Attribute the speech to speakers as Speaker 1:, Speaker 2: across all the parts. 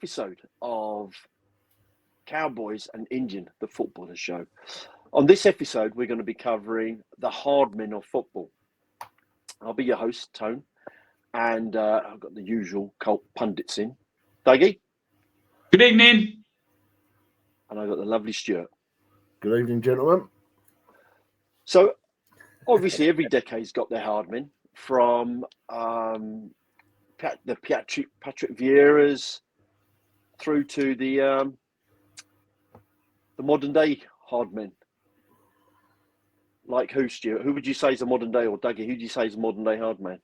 Speaker 1: episode of Cowboys and Indian, the footballer show. On this episode, we're going to be covering the hard men of football. I'll be your host, Tone, and I've got the usual cult pundits in. Duggy.
Speaker 2: Good evening.
Speaker 1: And I've got the lovely Stuart.
Speaker 3: Good evening, gentlemen.
Speaker 1: So, obviously, every decade's got their hard men, from the Patrick Vieiras through to the modern day hard men. Like who, Stuart? Who would you say is a modern day, or Dougie? Who do you say is a modern day hard man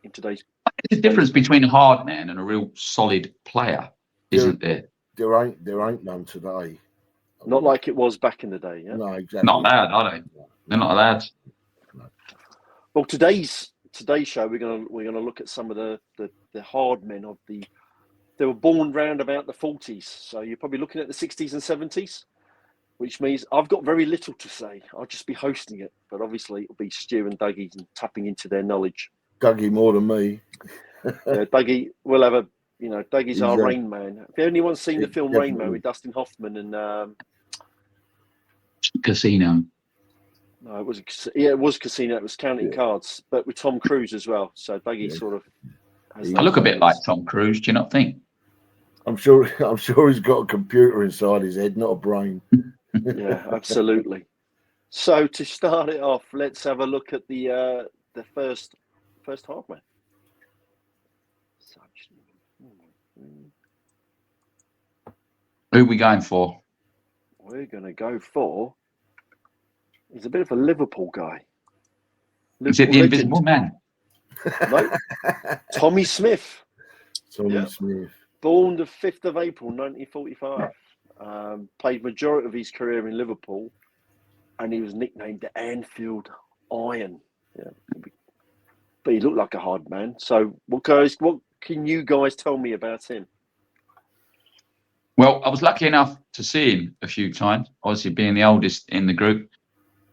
Speaker 1: in today's?
Speaker 2: There's a difference between a hard man and a real solid player, isn't there?
Speaker 3: There ain't none today.
Speaker 1: Not like it was back in the day, yeah.
Speaker 3: No, exactly.
Speaker 2: Not allowed, are they? They're not allowed.
Speaker 1: Well, today's show, we're gonna look at some of the hard men of the. They were born round about the 40s, so you're probably looking at the 60s and 70s, which means I've got very little to say. I'll just be hosting it, but obviously it'll be Stu and Dougie and tapping into their knowledge.
Speaker 3: Dougie more than me.
Speaker 1: Yeah, Dougie, we'll have a. Dougie's our Rain Man. Have anyone seen the film Rain Man with Dustin Hoffman and?
Speaker 2: Casino.
Speaker 1: No, it was Casino. It was Counting Cards, but with Tom Cruise as well. So Dougie sort of.
Speaker 2: I look a bit like Tom Cruise. Do you not think?
Speaker 3: I'm sure he's got a computer inside his head, not a brain.
Speaker 1: Yeah, absolutely. So to start it off, let's have a look at the first hardware.
Speaker 2: Who are we going for?
Speaker 1: We're going to go for. He's a bit of a Liverpool guy.
Speaker 2: Is it the Invisible Man?
Speaker 1: No. Tommy Smith.
Speaker 3: Smith.
Speaker 1: Born the 5th of April, 1945. Played majority of his career in Liverpool, and he was nicknamed the Anfield Iron. Yeah. But he looked like a hard man. So, what can you guys tell me about him?
Speaker 2: Well, I was lucky enough to see him a few times, obviously being the oldest in the group.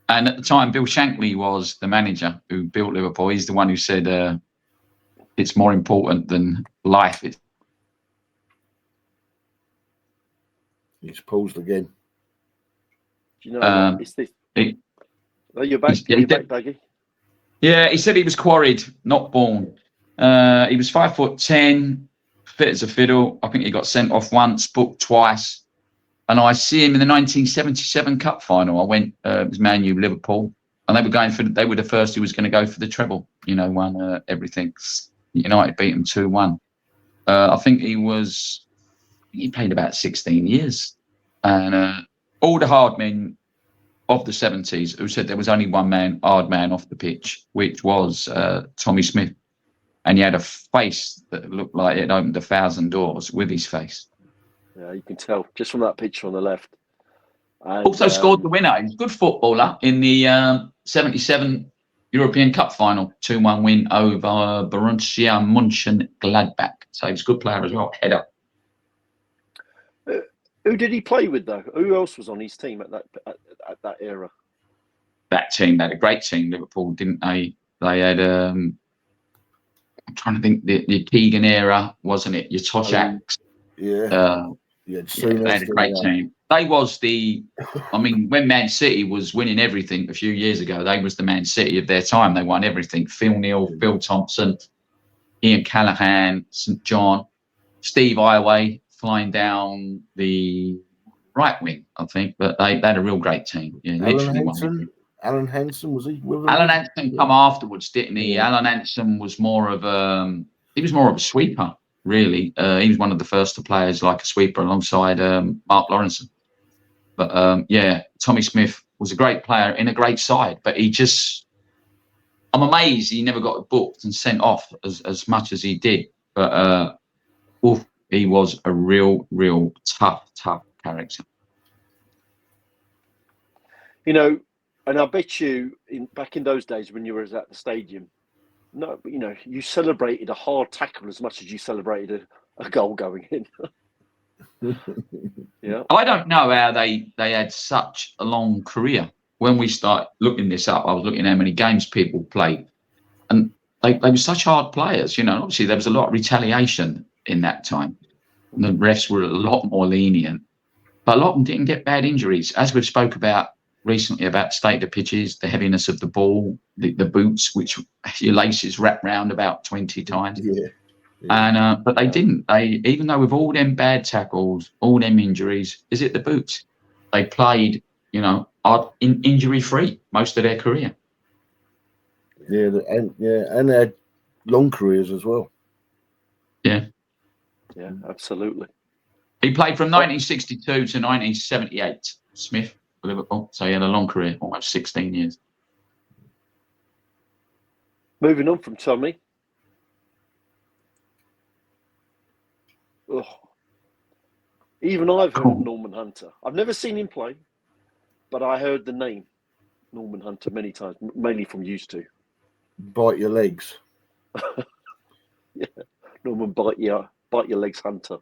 Speaker 2: And at the time, Bill Shankly was the manager who built Liverpool. He's the one who said it's more important than life.
Speaker 3: He's paused again.
Speaker 1: Do you know it's this? You're back, Dougie?
Speaker 2: Yeah, he said he was quarried, not born. He was 5'10", fit as a fiddle. I think he got sent off once, booked twice. And I see him in the 1977 Cup final. I went, it was Man U Liverpool, and they were the first who was going to go for the treble. Won everything. United beat them 2-1. I think he played about 16 years. And all the hard men of the 70s who said there was only one hard man off the pitch, which was Tommy Smith. And he had a face that looked like it opened 1,000 doors with his face.
Speaker 1: Yeah, you can tell just from that picture on the left. And,
Speaker 2: also scored the winner. He was a good footballer in the 77 European Cup final, 2-1 win over Borussia Mönchengladbach. So he was a good player as well, head up.
Speaker 1: Who did he play with, though? Who else was on his team at that era?
Speaker 2: That team, they had a great team, Liverpool, didn't they? They had, I'm trying to think, the Keegan era, wasn't it? Your Toshaks.
Speaker 3: Yeah.
Speaker 2: They had a great team. They was when Man City was winning everything a few years ago, they was the Man City of their time. They won everything. Phil Neal, Phil Thompson, Ian Callaghan, St. John, Steve Ioway flying down the right wing, I think. But they had a real great team. Yeah,
Speaker 3: Alan Hansen, was he with them?
Speaker 2: Alan Hansen come afterwards, didn't he? Yeah. Alan Hansen was more of a sweeper. Really, he was one of the first to play as like a sweeper alongside Mark Lawrenson. But Tommy Smith was a great player in a great side. But I'm amazed he never got booked and sent off as much as he did. But he was a real tough character.
Speaker 1: And I bet you, back in those days when you were at the stadium, you celebrated a hard tackle as much as you celebrated a goal going in. Yeah.
Speaker 2: I don't know how they had such a long career. When we start looking this up, I was looking at how many games people played, and they were such hard players. Obviously there was a lot of retaliation in that time. The refs were a lot more lenient, but a lot of them didn't get bad injuries. As we've spoke about recently about the state of the pitches, the heaviness of the ball, the boots, which your laces wrap round about 20 times.
Speaker 3: Yeah.
Speaker 2: And but they didn't. They, even though with all them bad tackles, all them injuries, is it the boots? They played, injury free most of their career.
Speaker 3: Yeah, and they had long careers as well.
Speaker 2: Yeah,
Speaker 1: absolutely.
Speaker 2: He played from 1962 to 1978. Smith for Liverpool, so he had a long career, almost 16 years.
Speaker 1: Moving on from Tommy. Ugh. Even I've heard of Norman Hunter. I've never seen him play, but I heard the name Norman Hunter many times, mainly from used to.
Speaker 3: Bite your legs.
Speaker 1: Yeah, Norman bite your legs Hunter.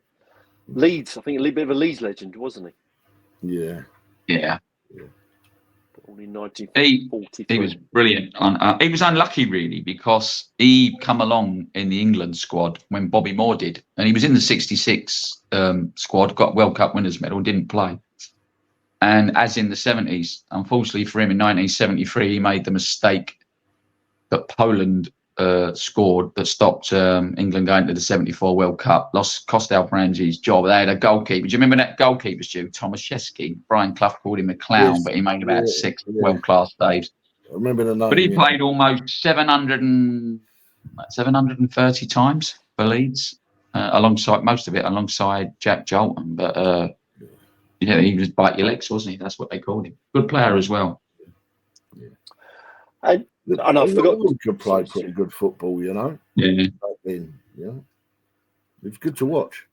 Speaker 1: Leeds, I think a bit of a Leeds legend, wasn't he?
Speaker 2: Yeah.
Speaker 1: Born in 1943.
Speaker 2: He was brilliant. He was unlucky, really, because he come along in the England squad when Bobby Moore did. And he was in the 66 squad, got World Cup winners medal, didn't play. And as in the 70s, unfortunately for him in 1973, he made the mistake that Poland scored that stopped England going to the 74 World Cup, cost Alperangi's job. They had a goalkeeper. Do you remember that goalkeeper, Stu? Tomaszewski. Brian Clough called him a clown, but he made about 6 world-class saves.
Speaker 3: I remember the name.
Speaker 2: But he played almost 730 times for Leeds, alongside Jack Jolton. But he was bite your legs, wasn't he? That's what they called him. Good player as well.
Speaker 1: And I forgot.
Speaker 3: He could play pretty good football,
Speaker 2: Yeah.
Speaker 3: It was good to watch.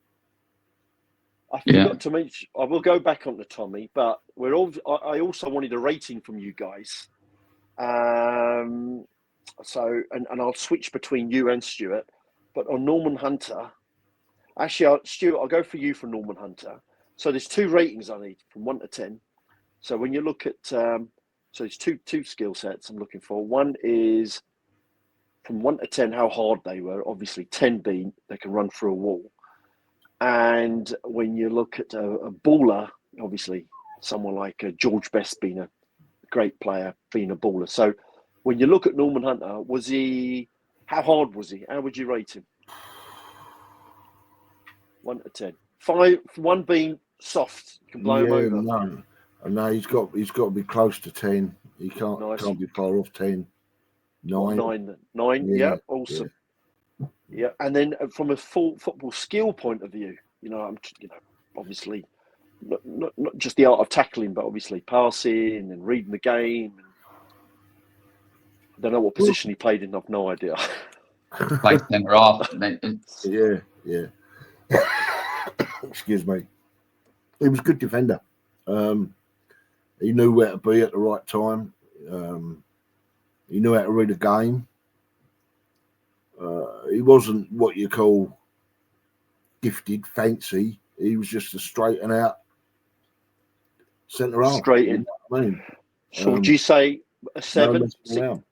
Speaker 1: I forgot to mention. I will go back on to Tommy, but I also wanted a rating from you guys. So I'll switch between you and Stuart. But on Norman Hunter, actually, Stuart, I'll go for you for Norman Hunter. So there's 2 ratings I need from 1 to 10. So when you look at so there's two skill sets I'm looking for. One is from 1 to 10 how hard they were. Obviously 10 being they can run through a wall. And when you look at a baller, obviously someone like George Best being a great player, being a baller. So when you look at Norman Hunter, how hard was he? How would you rate him? 1 to 10. 5, 1 being soft, you can blow him over.
Speaker 3: No, he's got to be close to 10. He can't be far off 10. 9.
Speaker 1: 9. Yeah, awesome. Yeah, and then from a full football skill point of view, obviously not just the art of tackling, but obviously passing and reading the game. I don't know what position he played in. I've no idea.
Speaker 2: Played centre half.
Speaker 3: Yeah. Excuse me. He was a good defender. He knew where to be at the right time. He knew how to read a game. He wasn't what you call gifted, fancy. He was just a straight and out centre half.
Speaker 1: Straight in.
Speaker 3: You know what I mean?
Speaker 1: So would you say a 7?
Speaker 3: No,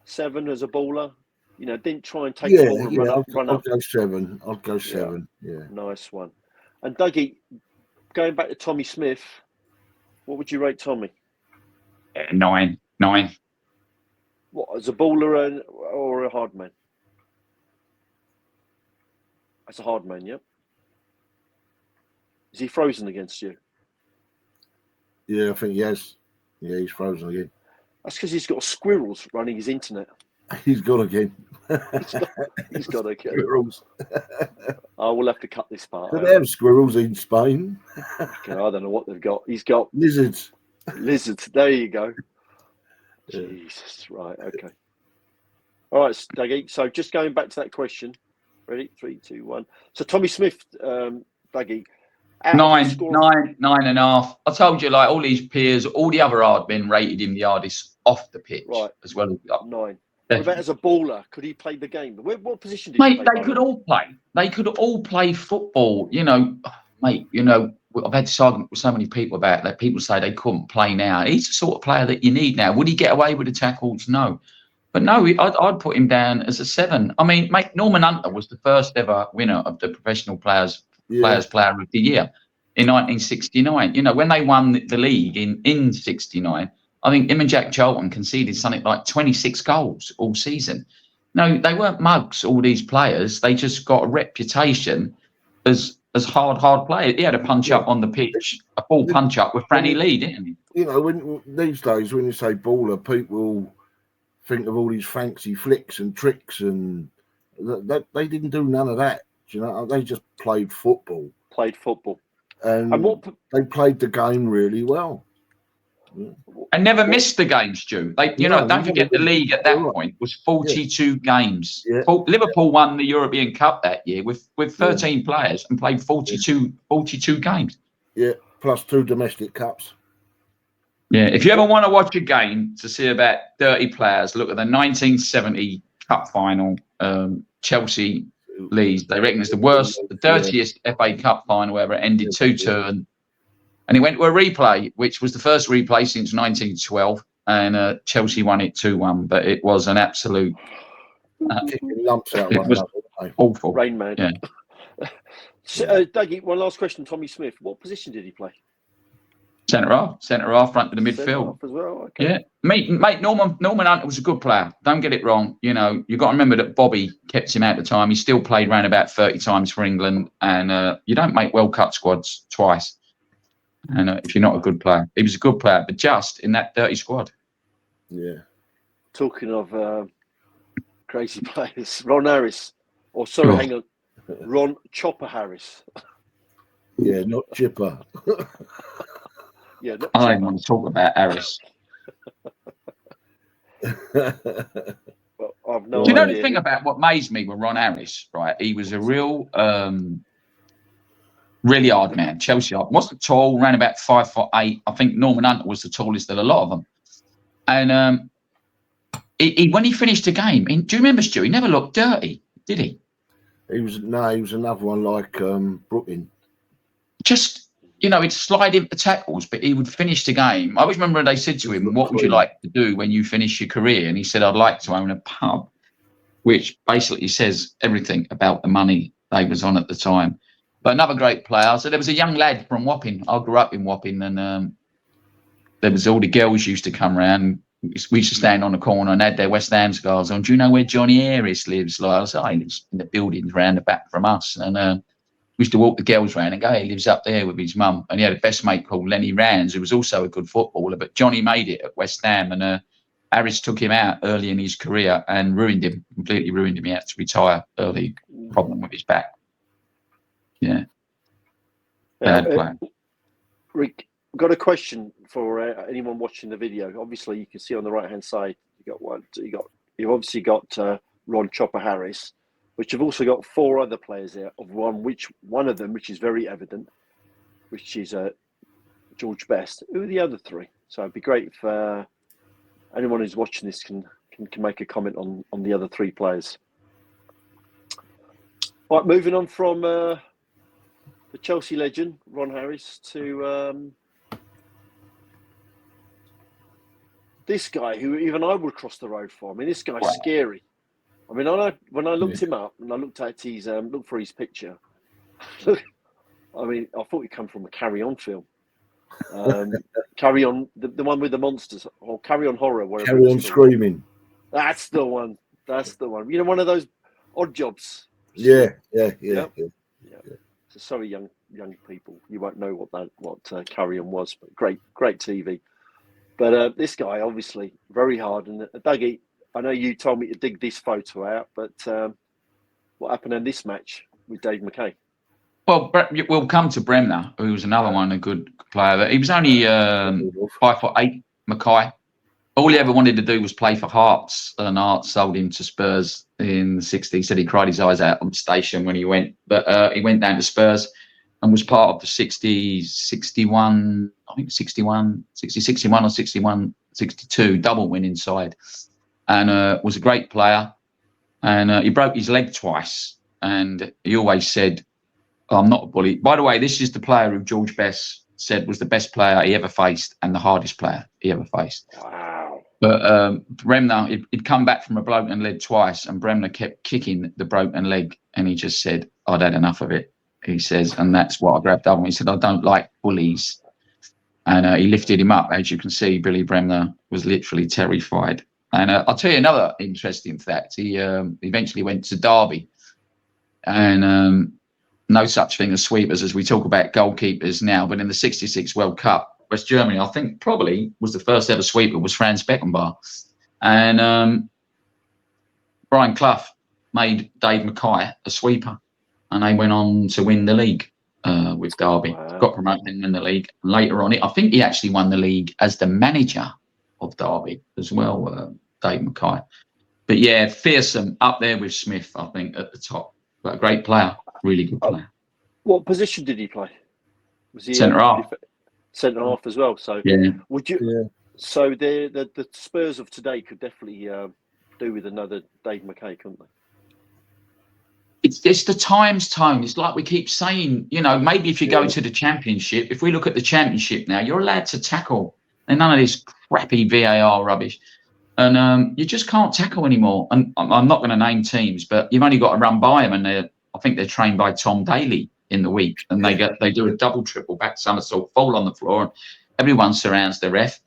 Speaker 1: 7 as a baller? Didn't try and take the ball and run up.
Speaker 3: I'll go 7. I'll go 7. Yeah.
Speaker 1: Nice one. And Duggy, going back to Tommy Smith, what would you rate Tommy?
Speaker 2: 9.
Speaker 1: What, as a baller or a hard man? As a hard man, yeah. Is he frozen against you?
Speaker 3: Yeah, I think he has. Yeah, he's frozen again.
Speaker 1: That's because he's got squirrels running his internet.
Speaker 3: He's gone again.
Speaker 1: he's got again.
Speaker 3: Squirrels.
Speaker 1: I will have to cut this part.
Speaker 3: Do they have squirrels in Spain?
Speaker 1: I don't know what they've got. He's got
Speaker 3: lizards.
Speaker 1: There you go. Jesus. Right. Okay. All right, Duggy. So just going back to that question. Ready? 3, 2, 1. So Tommy Smith, Duggy.
Speaker 2: 9.5. I told you, like all these peers, all the other hard men rated him the hardest off the pitch, as well as
Speaker 1: 9. What about as a baller? Could he play the game? What position did
Speaker 2: he
Speaker 1: play?
Speaker 2: They could all play. They could all play football. I've had this argument with so many people about that. People say they couldn't play now. He's the sort of player that you need now. Would he get away with the tackles? No. But no, I'd put him down as a 7. I mean, Norman Hunter was the first ever winner of the Professional Players Players Player of the Year in 1969. You know, when they won the league in 69, I think him and Jack Charlton conceded something like 26 goals all season. No, they weren't mugs, all these players. They just got a reputation as hard players. He had a punch up on the pitch, a full punch up with Franny Lee, didn't he?
Speaker 3: You know, when these days when you say baller, people think of all these fancy flicks and tricks, and they didn't do none of that. You know, they just played football. And they played the game really well.
Speaker 2: And never missed the games, Stu. Don't forget the league at that point was 42 games.
Speaker 3: Yeah.
Speaker 2: Liverpool won the European Cup that year with 13 players and played 42 games.
Speaker 3: Yeah, plus 2 domestic cups.
Speaker 2: Yeah, if you ever want to watch a game to see about 30 players, look at the 1970 Cup final, Chelsea Leeds. They reckon it's the dirtiest FA Cup final ever. It ended 2-2, and it went to a replay, which was the first replay since 1912, and Chelsea won it 2-1. But it was an absolute
Speaker 3: lumps out.
Speaker 2: It was awful.
Speaker 1: Rain Man.
Speaker 2: Yeah.
Speaker 1: Duggy, one last question. Tommy Smith, what position did he play?
Speaker 2: Centre half, front of the midfield.
Speaker 1: As well. Okay.
Speaker 2: Yeah, mate. Norman Hunter was a good player. Don't get it wrong. You know, you got to remember that Bobby kept him out at the time. He still played around about 30 times for England, and you don't make World Cup squads twice. And if you're not a good player, he was a good player, but just in that 30 squad.
Speaker 3: Yeah.
Speaker 1: Talking of crazy players, Ron Harris, hang on, Ron Chopper Harris.
Speaker 3: Yeah, not Chipper.
Speaker 1: Yeah,
Speaker 2: I don't want to talk about Harris.
Speaker 1: Well, I've no
Speaker 2: Do you know
Speaker 1: idea.
Speaker 2: the thing about what amazed me with Ron Harris, right? He was a real, really hard man. Chelsea wasn't tall, ran about 5'8". I think Norman Hunter was the tallest of a lot of them. And when he finished the game, do you remember, Stu? He never looked dirty, did he?
Speaker 3: He was another one like Brooklyn.
Speaker 2: Just, you know, he'd slide into tackles, but he would finish the game. I always remember they said to him, what would you like to do when you finish your career? And he said, I'd like to own a pub, which basically says everything about the money they was on at the time. But another great player. So there was a young lad from Wapping. I grew up in Wapping, and there was all the girls used to come round. We used to stand on the corner and had their West Ham scarves on. Do you know where Johnny Harris lives? Like I said, he lives in the buildings round the back from us. And we used to walk the girls round and go, he lives up there with his mum. And he had a best mate called Lenny Rands, who was also a good footballer. But Johnny made it at West Ham, and Harris took him out early in his career and completely ruined him. He had to retire early, problem with his back. Yeah. Bad player.
Speaker 1: Rick, got a question for anyone watching the video. Obviously, you can see on the right-hand side, you've obviously got Ron Chopper Harris, but you've also got 4 other players there. One of them, which is very evident, which is George Best. Who are the other 3? So it'd be great if anyone who's watching this can make a comment on the other 3 players. All right, moving on from the Chelsea legend, Ron Harris, to this guy who even I would cross the road for. I mean, this guy's scary. I mean, when I looked him up and I looked at his looked for his picture, I mean, I thought he'd come from a Carry On film. Carry On, the one with the monsters, or Carry On Horror.
Speaker 3: Carry On Screaming.
Speaker 1: That's the one. You know, one of those odd jobs.
Speaker 3: Yeah.
Speaker 1: So sorry, young people, you won't know what Carry On was, but great TV. But this guy, obviously, very hard. And Duggy, I know you told me to dig this photo out, but what happened in this match with Dave McKay?
Speaker 2: Well, we'll come to Bremner, who was another one, a good player. He was only 5'8", Mackay. All he ever wanted to do was play for Hearts, and Hearts sold him to Spurs in the 60s. He said he cried his eyes out on the station when he went. But he went down to Spurs and was part of the 61 or 62 double winning side, and was a great player. And he broke his leg twice, and he always said, I'm not a bully. By the way, this is the player who George Best said was the best player he ever faced and the hardest player he ever faced.
Speaker 1: Wow.
Speaker 2: But Bremner, he'd come back from a broken leg twice, and Bremner kept kicking the broken leg, and he just said, I'd had enough of it. he says, and that's what I grabbed up on. He said, I don't like bullies. And he lifted him up. As you can see, Billy Bremner was literally terrified. And I'll tell you another interesting fact. He eventually went to Derby. And no such thing as sweepers, as we talk about goalkeepers now. But in the 66 World Cup, West Germany, I think probably was the first ever sweeper, was Franz Beckenbauer. And Brian Clough made Dave Mackay a sweeper. And they went on to win the league with Derby.
Speaker 1: Wow.
Speaker 2: Got promoted and win the league. Later on, I think he actually won the league as the manager of Derby as well, Dave Mackay. But yeah, fearsome up there with Smith, I think, at the top. But a great player, really good player.
Speaker 1: What position did he play? Was he
Speaker 2: Centre half?
Speaker 1: Centre half as well. So
Speaker 2: yeah.
Speaker 1: Would you?
Speaker 3: Yeah.
Speaker 1: So the Spurs of today could definitely do with another Dave Mackay, couldn't they?
Speaker 2: It's the times, Tone. It's like we keep saying, maybe if you go to the Championship, if we look at the Championship now, you're allowed to tackle. And none of this crappy VAR rubbish. And you just can't tackle anymore. And I'm not going to name teams, but you've only got to run by them. And I think they're trained by Tom Daly in the week. And they do a double, triple back somersault, fall on the floor. And everyone surrounds the ref.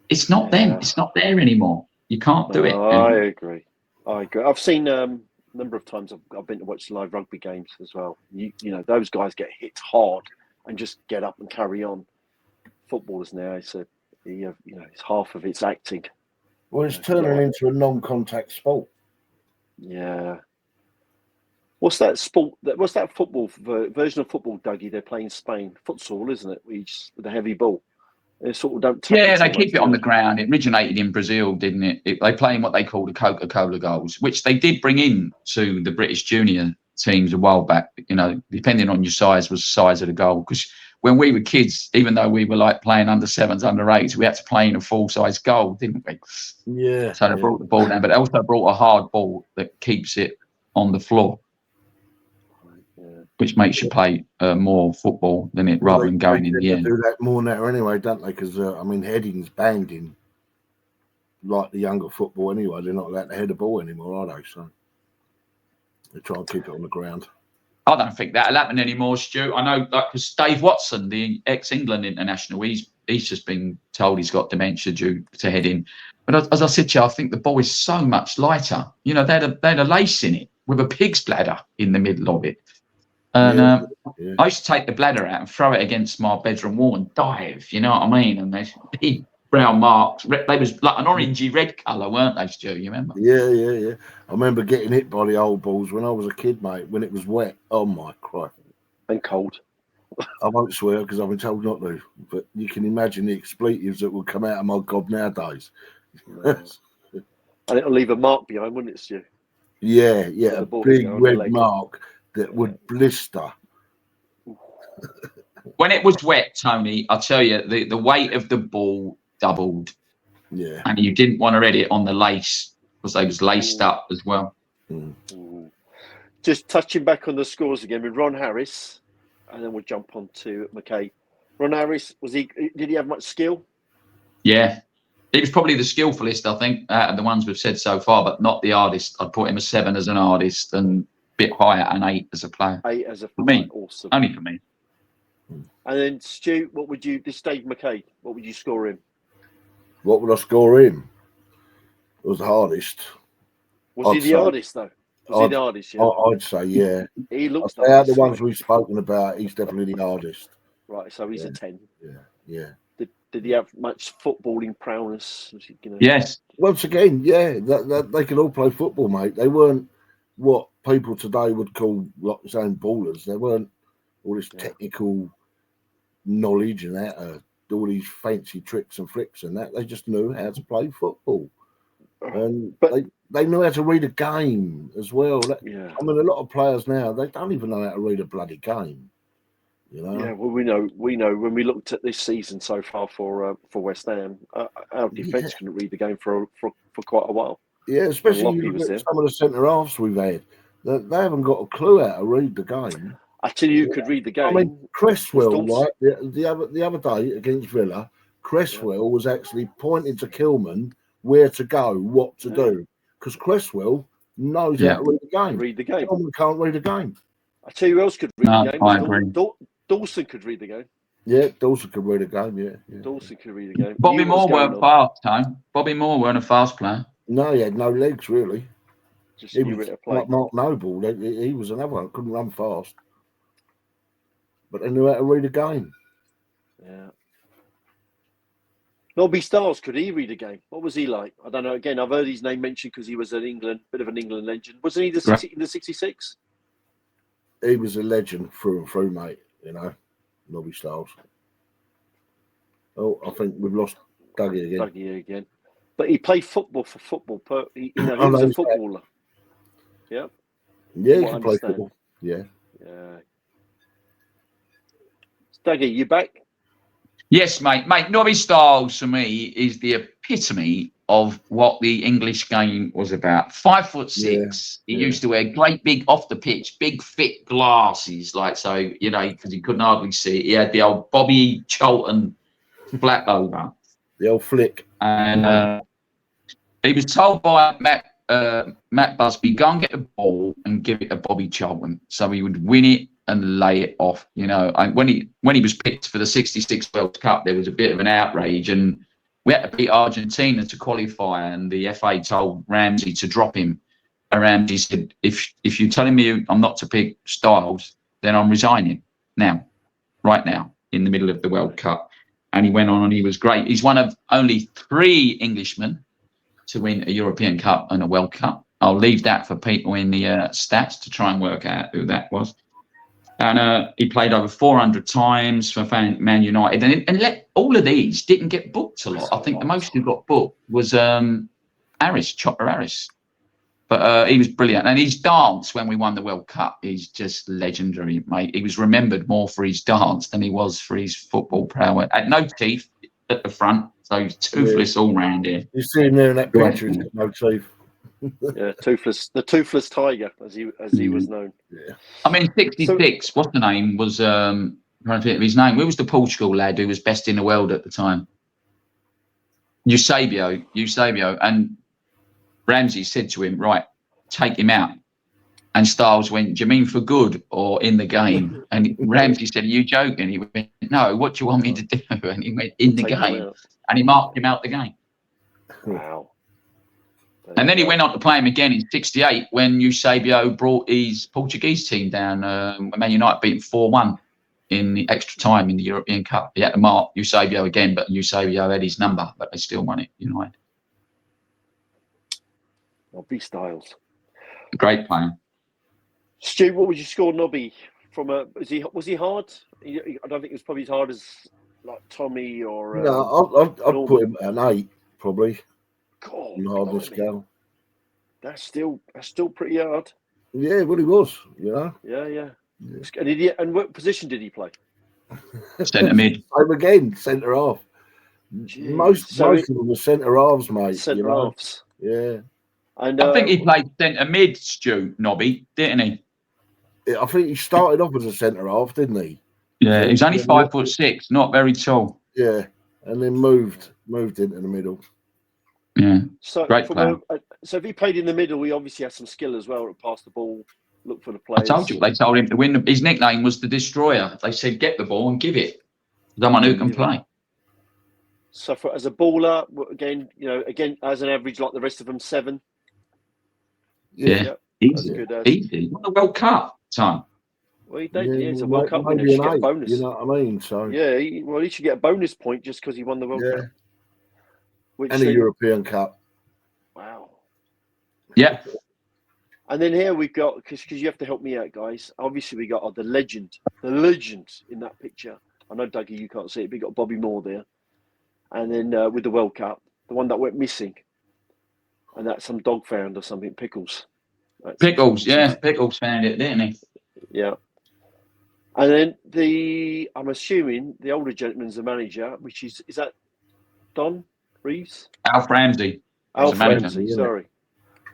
Speaker 2: It's not them. It's not there anymore. You can't do it.
Speaker 1: I agree. I've seen a number of times I've been to watch live rugby games as well. You know, those guys get hit hard and just get up and carry on. Footballers now, it's half of it's acting.
Speaker 3: Well, it's turning into a non-contact sport.
Speaker 1: Yeah. What's that sport? What's that football version of football, Duggy? They play in Spain. Futsal, isn't it? With the heavy ball. They sort of don't.
Speaker 2: They keep it on the ground. It originated in Brazil, didn't it? They play in what they call the Coca-Cola goals, which they did bring in to the British junior teams a while back. Depending on your size, was the size of the goal. Because when we were kids, even though we were like playing under sevens, under 8s, we had to play in a full-size goal, didn't we?
Speaker 3: Yeah.
Speaker 2: So they brought the ball down, but they also brought a hard ball that keeps it on the floor, which makes you play more football than it rather than going in the end.
Speaker 3: They do that more now anyway, don't they? Because, heading's banned in like the younger football anyway. They're not allowed to head a ball anymore, are they? So they try and keep it on the ground.
Speaker 2: I don't think that'll happen anymore, Stu. I know, because Dave Watson, the ex-England international, he's just been told he's got dementia due to heading. But as I said to you, I think the ball is so much lighter. They had a lace in it with a pig's bladder in the middle of it. And I used to take the bladder out and throw it against my bedroom wall and dive, you know what I mean? And there's big brown marks. They was like an orangey red colour, weren't they, Stu? You remember?
Speaker 3: Yeah. I remember getting hit by the old balls when I was a kid, mate, when it was wet. Oh, my Christ.
Speaker 1: And cold.
Speaker 3: I won't swear because I've been told not to, but you can imagine the expletives that would come out of my gob nowadays.
Speaker 1: And it'll leave a mark behind, wouldn't it, Stu?
Speaker 3: Yeah, a big red mark that would blister.
Speaker 2: When it was wet, Tony, I'll tell you, the weight of the ball doubled.
Speaker 3: Yeah.
Speaker 2: And you didn't want to read it on the lace because they was laced up as well.
Speaker 1: Just touching back on the scores again with Ron Harris, and then we'll jump on to Mackay. Ron Harris, did he have much skill?
Speaker 2: Yeah. He was probably the skillfulest, I think, out of the ones we've said so far, but not the hardest. I'd put him a 7 as an artist and bit higher, an 8 as a player.
Speaker 1: 8 as a
Speaker 2: player. For me.
Speaker 1: Awesome.
Speaker 2: Only for me.
Speaker 1: And then, Stu, this Dave Mackay, what would you score him?
Speaker 3: What would I score him? It was the hardest.
Speaker 1: Was he the hardest, though? Was he the hardest, yeah?
Speaker 3: I'd say, yeah.
Speaker 1: He looks
Speaker 3: like out of the ones we've spoken about, he's definitely the hardest.
Speaker 1: Right, so he's a 10.
Speaker 3: Yeah.
Speaker 1: Did he have much footballing prowess? Was he,
Speaker 2: Yes.
Speaker 3: Once again, yeah, they could all play football, mate. They weren't what people today would call, like saying, ballers. They weren't all this technical knowledge and that, all these fancy tricks and flicks and that. They just knew how to play football. And they knew how to read a game as well. I mean, a lot of players now, they don't even know how to read a bloody game.
Speaker 1: Yeah, well, we know when we looked at this season so far for West Ham, our defence couldn't read the game for quite a while.
Speaker 3: Yeah, especially some of the centre halves we've had. They haven't got a clue how to read the game.
Speaker 1: I tell you, who could read the game.
Speaker 3: I mean, Cresswell, right? The other day against Villa, Cresswell was actually pointing to Kilman where to go, what to do, because Cresswell knows how to read the game.
Speaker 1: Kilman
Speaker 3: can't read the game.
Speaker 1: I tell you who else could read the game.
Speaker 2: I agree.
Speaker 1: Dawson could read the game.
Speaker 3: Yeah, Dawson could read a game. Yeah.
Speaker 1: Dawson could read the game.
Speaker 2: Bobby Moore weren't fast, Tom. Bobby Moore weren't a fast player.
Speaker 3: No, he had no legs really.
Speaker 1: Just
Speaker 3: He
Speaker 1: knew
Speaker 3: was
Speaker 1: where to play.
Speaker 3: like Mark Noble. He was another one. Couldn't run fast, but they knew how to read a game.
Speaker 1: Yeah. Nobby Stiles, could he read a game? What was he like? I don't know. Again, I've heard his name mentioned because he was bit of an England legend. Wasn't he in the 66?
Speaker 3: He was a legend through and through, mate. You know, Nobby Stiles. Oh, I think we've lost Duggy again.
Speaker 1: But he played football for football. He was a footballer. Yeah.
Speaker 3: Yeah, he can play football. Yeah.
Speaker 1: Duggy, you back?
Speaker 2: Yes, mate. Nobby Stiles, for me, is the epitome of what the English game was about. 5'6". He used to wear great big off the pitch, big thick glasses, because he couldn't hardly see. He had the old Bobby Charlton black over.
Speaker 3: The old flick.
Speaker 2: And he was told by Matt Busby, go and get the ball and give it to Bobby Charlton. So he would win it and lay it off. And when he was picked for the 66 World Cup, there was a bit of an outrage, and we had to beat Argentina to qualify, and the FA told Ramsey to drop him. And Ramsey said, if you're telling me I'm not to pick Stiles, then I'm resigning right now, in the middle of the World Cup. And he went on and he was great. He's one of only 3 Englishmen to win a European Cup and a World Cup. I'll leave that for people in the stats to try and work out who that was. And he played over 400 times for Man United. And all of these didn't get booked a lot. I think the most who got booked was Chopper Harris. But he was brilliant. And his dance when we won the World Cup is just legendary, mate. He was remembered more for his dance than he was for his football prowess. Had no teeth at the front, so he's toothless all round here.
Speaker 3: You see him there in that picture, he's got no teeth.
Speaker 1: Yeah, the toothless tiger, as he was known.
Speaker 3: Yeah.
Speaker 2: I mean, 66, what's the name? Was trying to think of his name. Who was the Portugal lad who was best in the world at the time? Eusebio. And Ramsey said to him, right, take him out. And Stiles went, do you mean for good or in the game? And Ramsey said, are you joking? He went, no, what do you want me to do? And he went, in the game. And he marked him out the game.
Speaker 1: Wow.
Speaker 2: And then he went on to play him again in 68 when Eusebio brought his Portuguese team down. Man United beat him 4-1 in the extra time in the European Cup. He had to mark Eusebio again, but Eusebio had his number, but they still won it, United.
Speaker 1: Nobby Stiles.
Speaker 2: Great player.
Speaker 1: Stu, what would you score Nobby from was he hard? I don't think it was probably as hard as like Tommy or
Speaker 3: no, I'd put him at an 8 probably.
Speaker 1: God,
Speaker 3: hardness scale.
Speaker 1: That's still pretty hard.
Speaker 3: Yeah, well he was,
Speaker 1: Yeah. And what position did he play?
Speaker 2: Centre mid.
Speaker 3: Same again, centre half.
Speaker 1: Jeez.
Speaker 3: Most of them were centre halves, mate.
Speaker 1: Centre halves.
Speaker 3: Yeah.
Speaker 1: And
Speaker 2: I think he played centre mid, Stu, Nobby, didn't he?
Speaker 3: I think he started off as a centre half, didn't he?
Speaker 2: Yeah, he was only 5'6", not very tall.
Speaker 3: Yeah, and then moved into the middle.
Speaker 2: Yeah,
Speaker 1: so
Speaker 2: great player.
Speaker 1: So if he played in the middle, he obviously had some skill as well to pass the ball, look for the players.
Speaker 2: I told you, they told him to win. His nickname was the Destroyer. They said, get the ball and give it. Someone who can play.
Speaker 1: So as a baller, again, as an average like the rest of them, 7.
Speaker 2: Yeah. Easy. He won the World Cup time.
Speaker 1: Well, he did. Yeah, he's a World Cup winner. He should get a bonus.
Speaker 3: You know what I mean? So
Speaker 1: yeah, he should get a bonus point just because he won the World Cup.
Speaker 3: And a European Cup.
Speaker 1: Wow.
Speaker 2: Yeah.
Speaker 1: And then here we've got, because you have to help me out, guys. Obviously, we got the legend in that picture. I know, Dougie, you can't see it, but we got Bobby Moore there. And then with the World Cup, the one that went missing. And that's some dog found or something, Pickles.
Speaker 2: Pickles found it, didn't he?
Speaker 1: Yeah. And then I'm assuming the older gentleman's the manager, which is that Don Reeves?
Speaker 2: Alf Ramsey.
Speaker 1: Alf Ramsey, sorry.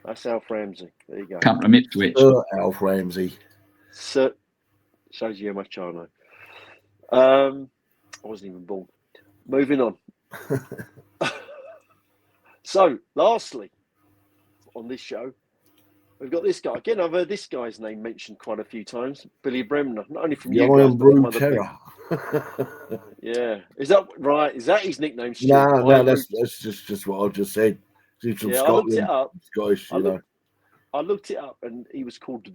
Speaker 1: That's Alf Ramsey. There you go.
Speaker 2: Couple of Ipswich.
Speaker 3: Alf Ramsey.
Speaker 1: So, shows you how much I know. I wasn't even born. Moving on. So, lastly, on this show, We've got this guy again. I've heard this guy's name mentioned quite a few times. Billy Bremner, not only from
Speaker 3: The
Speaker 1: you guys,
Speaker 3: Iron
Speaker 1: but from
Speaker 3: Brew
Speaker 1: other
Speaker 3: Terror.
Speaker 1: people. Yeah, is that right? Is that his nickname? Stu?
Speaker 3: No, that's just what I just said. He's from
Speaker 1: I looked it
Speaker 3: Scotland,
Speaker 1: up.
Speaker 3: Scottish,
Speaker 1: I looked it up, and he was called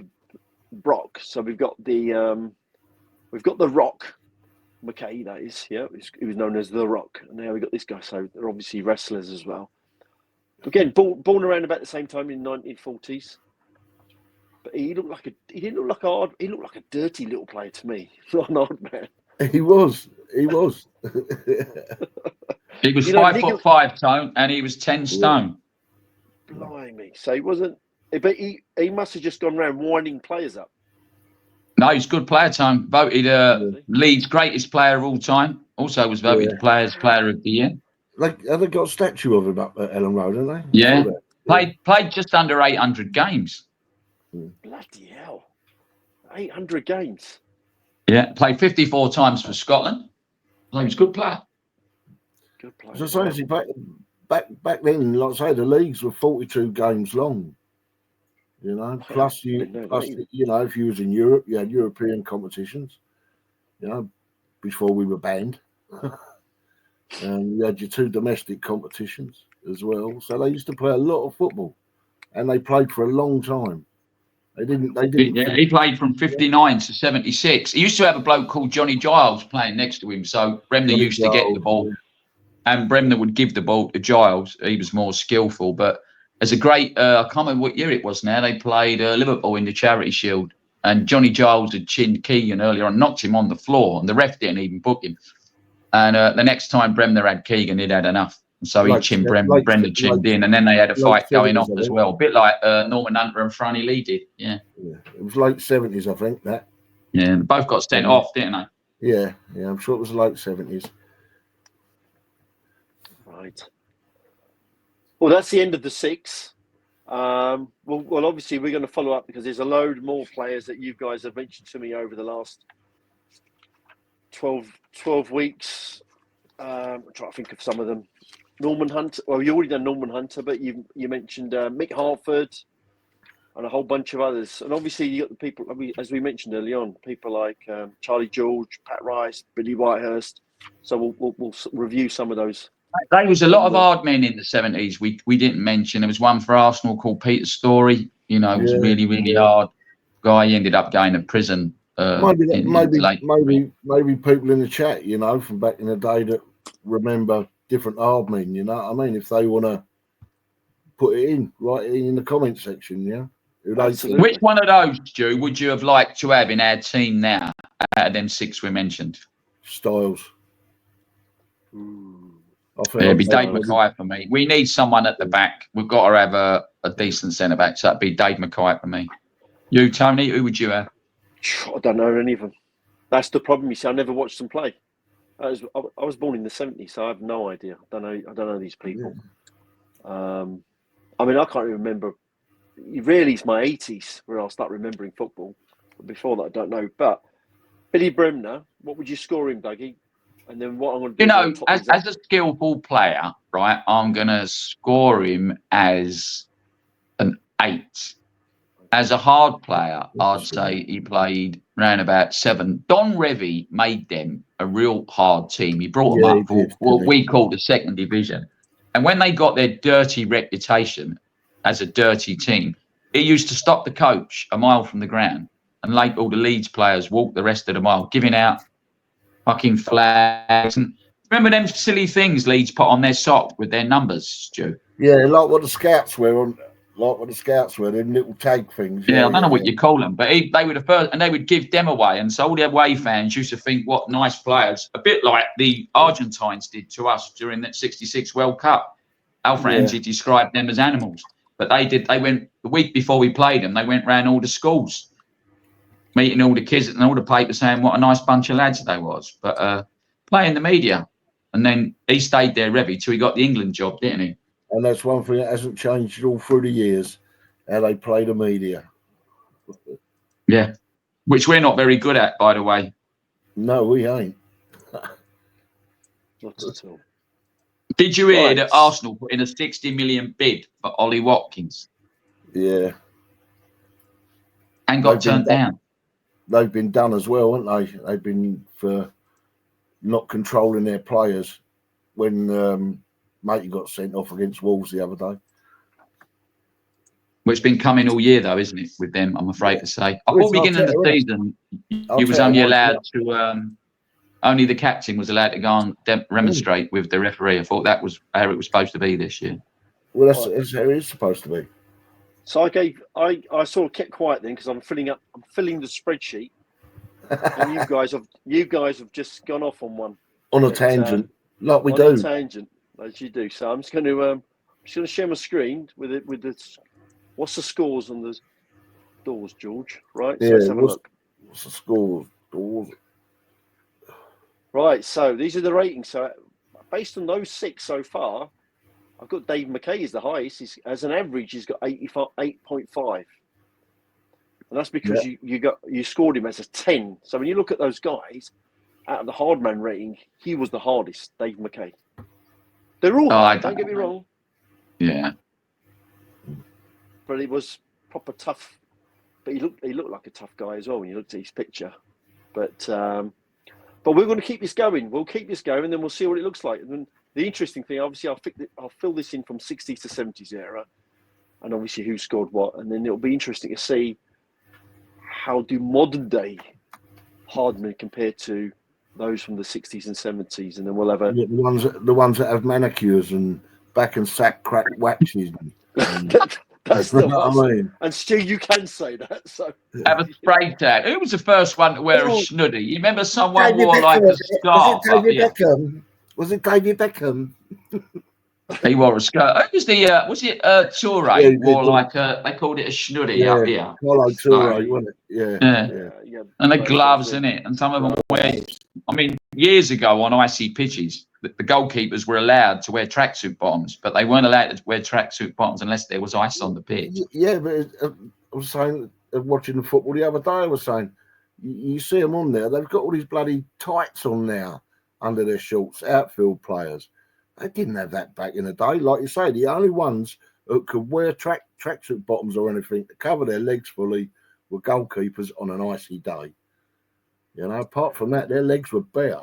Speaker 1: Brock. So we've got the Rock McKay. That is, yeah, he was known as the Rock, and now we got this guy. So they're obviously wrestlers as well. Again, born around about the same time in the 1940s. But he didn't look like he looked like a dirty little player to me. Not an odd man.
Speaker 3: He was.
Speaker 2: He was 5'5" Tone, and he was 10 stone.
Speaker 1: Blimey! So he wasn't. But he must have just gone around winding players up.
Speaker 2: No, he's a good player, Tone. Voted Leeds' greatest player of all time. Also was voted Players Player of the Year.
Speaker 3: Have they got a statue of him up at Ellen Road, haven't they?
Speaker 2: Yeah. Played just under 800 games.
Speaker 1: Bloody hell. 800 games.
Speaker 2: Yeah. Played 54 times for Scotland. So he was a good player.
Speaker 3: Good player. So back then, like I say, the leagues were 42 games long. Plus if you was in Europe, you had European competitions, before we were banned. And you had your 2 domestic competitions as well. So they used to play a lot of football, and they played for a long time. They didn't.
Speaker 2: Yeah, he played from 59 to 76. He used to have a bloke called Johnny Giles playing next to him. So Bremner used to get the ball, and Bremner would give the ball to Giles. He was more skillful, but as a great, I can't remember what year it was now. They played Liverpool in the Charity Shield, and Johnny Giles had chinned Keegan earlier on, knocked him on the floor, and the ref didn't even book him. And the next time Bremner had Keegan, he'd had enough. And so he chinned Bremner, chinned in, and then they had a fight going off as well. A bit like Norman Hunter and Franny Lee did. Yeah.
Speaker 3: It was late 70s, I think, that.
Speaker 2: Yeah, they both got sent off, didn't they?
Speaker 3: Yeah, I'm sure it was late 70s.
Speaker 1: Right. Well, that's the end of the 6. Well, obviously we're going to follow up because there's a load more players that you guys have mentioned to me over the last 12 weeks. I'm trying to think of some of them. Norman Hunter. Well, you already done Norman Hunter, but you mentioned Mick Hartford and a whole bunch of others. And obviously you got the people, as we mentioned early on, people like Charlie George, Pat Rice, Billy Whitehurst. So we'll review some of those.
Speaker 2: There was a lot of hard men in the 70s. We didn't mention. There was one for Arsenal called Peter Story. It was really, really hard guy. He ended up going to prison.
Speaker 3: Maybe people in the chat, from back in the day that remember different hard men. If they want to put it in, write it in the comment section.
Speaker 2: Which one of those, Stu, would you have liked to have in our team now? Out of them 6 we mentioned,
Speaker 3: Styles.
Speaker 2: It'd be Dave Mackay for me. We need someone at the back. We've got to have a decent centre back. So it'd be Dave Mackay for me. You, Tony, who would you have?
Speaker 1: I don't know any of them. That's the problem. You see, I never watched them play. I was born in the 70s, so I have no idea. I don't know these people. I can't even remember. Really, it's my 80s where I'll start remembering football. Before that, I don't know. But Billy Bremner, what would you score him, Duggy? And then what I'm going to do?
Speaker 2: As a skillful player, right, I'm going to score him as an 8. As a hard player, I'd say he played round about 7. Don Revie made them a real hard team. He brought them up for what we call the 2nd division. And when they got their dirty reputation as a dirty team, he used to stop the coach a mile from the ground and make all the Leeds players walk the rest of the mile, giving out fucking flags. And remember them silly things Leeds put on their sock with their numbers, Stu?
Speaker 3: Yeah, like what the scouts wear on. Them little tag things.
Speaker 2: I don't know what you call them, but they were the first, and they would give them away. And so all the away fans used to think, what nice players, a bit like the Argentines did to us during that 66 World Cup. Alfred described them as animals. But they went, the week before we played them, they went round all the schools, meeting all the kids and all the papers saying what a nice bunch of lads they was. But playing the media. And then he stayed there, Revie, till he got the England job, didn't he?
Speaker 3: And that's one thing that hasn't changed all through the years, how they play the media.
Speaker 2: Yeah, which we're not very good at, by the way.
Speaker 3: No, we ain't.
Speaker 1: Not at all.
Speaker 2: Did you hear that Arsenal put in a 60 million bid for Ollie Watkins?
Speaker 3: Yeah.
Speaker 2: and got turned down.
Speaker 3: They've been done as well, haven't they? They've been for not controlling their players when Matey got sent off against Wolves the other day.
Speaker 2: Well, it's been coming all year, though, isn't it, with them, I'm afraid to say. I thought beginning of the season, you was only allowed to, only the captain was allowed to go and remonstrate with the referee. I thought that was how it was supposed to be this year.
Speaker 3: Well, that's how it is supposed to be.
Speaker 1: So I sort of kept quiet then because I'm filling the spreadsheet, and you guys have just gone off on one.
Speaker 3: On a tangent, like we do.
Speaker 1: On a tangent, as you do. So I'm just going to share my screen with the. What's the scores on the doors, George? Right.
Speaker 3: Yeah.
Speaker 1: So let's have a look.
Speaker 3: What's the scores? Doors.
Speaker 1: Right. So these are the ratings. So based on those 6 so far, I've got Dave McKay as the highest. As an average, he's got 8.5, and that's because you scored him as a 10. So when you look at those guys, out of the hard man rating, he was the hardest, Dave McKay. They're all hard, don't get me wrong.
Speaker 2: Yeah.
Speaker 1: But it was proper tough. But he looked like a tough guy as well when you looked at his picture. But we're going to keep this going. We'll keep this going, and then we'll see what it looks like. And then the interesting thing, obviously, I'll fill this in from 60s to 70s era, and obviously who scored what, and then it'll be interesting to see how do modern day hardmen compare to those from the 60s and 70s, and then we'll have
Speaker 3: the ones that have manicures and back and sack cracked waxes.
Speaker 1: That's the
Speaker 3: what I mean.
Speaker 1: And Stu, you can say that. So
Speaker 2: have a spray tag. Who was the first one to wear a snuddy? You remember someone wore like a scarf?
Speaker 3: Was it David Beckham?
Speaker 2: He wore a skirt. Who was the? Was it Toure? Wore like they called it a snuddy up here.
Speaker 3: Like Toure, wasn't it?
Speaker 2: Yeah. And the gloves in it, and some of them wear. I mean, years ago on icy pitches, the goalkeepers were allowed to wear tracksuit bottoms, but they weren't allowed to wear tracksuit bottoms unless there was ice on the pitch.
Speaker 3: Yeah, but I was saying, watching the football the other day, I was saying, you see them on there, they've got all these bloody tights on now under their shorts, outfield players. They didn't have that back in the day. Like you say, the only ones who could wear tracksuit bottoms or anything to cover their legs fully were goalkeepers on an icy day. You know, apart from that, their legs were bare.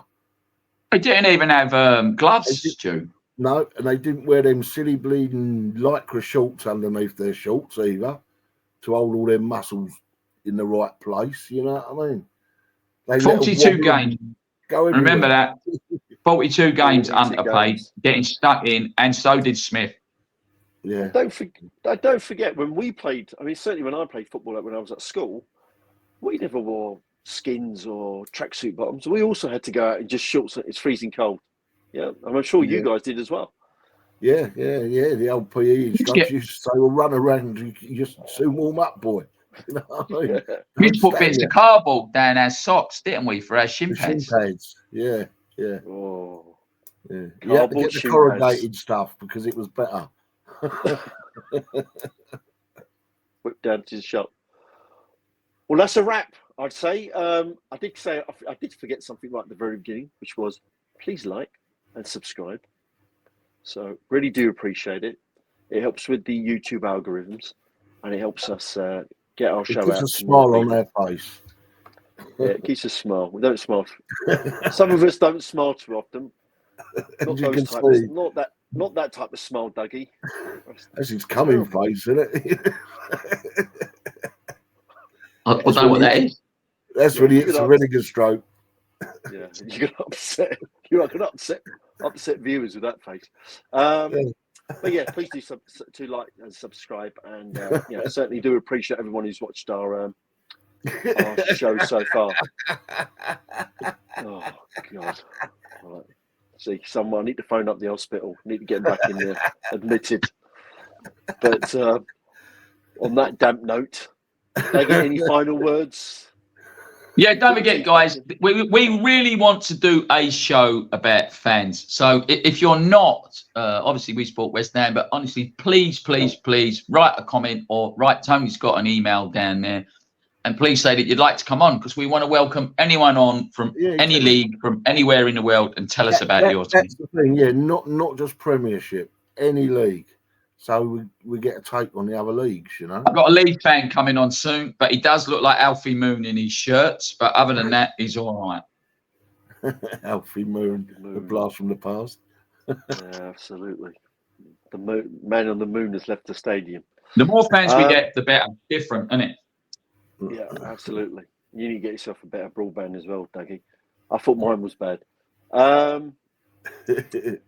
Speaker 2: They didn't even have gloves, Stu.
Speaker 3: No, and they didn't wear them silly bleeding lycra shorts underneath their shorts either to hold all their muscles in the right place. You know what I mean? They
Speaker 2: 42 games. Remember that. 42 games underpaid, getting stuck in, and so did Smith.
Speaker 3: Yeah.
Speaker 1: Don't forget when we played. I mean, certainly when I played football, when I was at school, we never wore skins or tracksuit bottoms. We also had to go out in just shorts. It's freezing cold. Yeah, and I'm sure you guys did as well.
Speaker 3: Yeah. The old PE instructors used to say, "Well, run around. You just soon warm up, boy." You know what I mean?
Speaker 2: We put bits of cardboard down our socks, didn't we, for our shin pads?
Speaker 3: Yeah.
Speaker 1: Oh,
Speaker 3: yeah. You had to get the corrugated stuff because it was better.
Speaker 1: Whipped down to the shop. Well, that's a wrap, I'd say. I did forget something right at the very beginning, which was please like and subscribe. So really do appreciate it. It helps with the YouTube algorithms, and it helps us get our show out.
Speaker 3: It keeps a smile on their face.
Speaker 1: Yeah, it keeps us smile. We don't smile. Some of us don't smile too often. Not that type of smile, Duggy.
Speaker 3: That's his coming face, isn't it?
Speaker 2: I don't know what that is.
Speaker 3: That's when it's a really good stroke.
Speaker 1: Yeah, you're gonna upset viewers with that face. But yeah, please do like and subscribe, and certainly do appreciate everyone who's watched our show so far. Oh God! Right. See, I need to phone up the hospital. Need to get him back in there, admitted. But on that damp note, did I get any final words?
Speaker 2: Yeah, don't forget, guys, we really want to do a show about fans. So if you're not, obviously we support West Ham, but honestly, please write a comment or write Tony's got an email down there. And please say that you'd like to come on, because we want to welcome anyone on from any league, from anywhere in the world, and tell us about your team.
Speaker 3: That's the thing, not just Premiership, any league. So we get a take on the other leagues, you know.
Speaker 2: I've got a Leeds fan coming on soon, but he does look like Alfie Moon in his shirts. But other than that, he's all right.
Speaker 3: Alfie Moon, the blast from the past.
Speaker 1: Yeah, absolutely. The man on the moon has left the stadium.
Speaker 2: The more fans we get, the better. Different, isn't it?
Speaker 1: Yeah, absolutely. You need to get yourself a better broadband as well, Duggy. I thought mine was bad.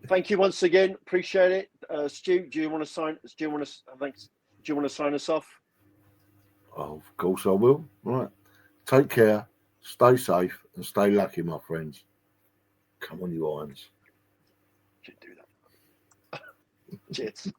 Speaker 1: Thank you once again. Appreciate it. Stu, do you want to sign? Do you want to sign us off?
Speaker 3: Oh, of course I will. Right. Take care. Stay safe and stay lucky, my friends. Come on, you irons.
Speaker 1: Should do that. Cheers.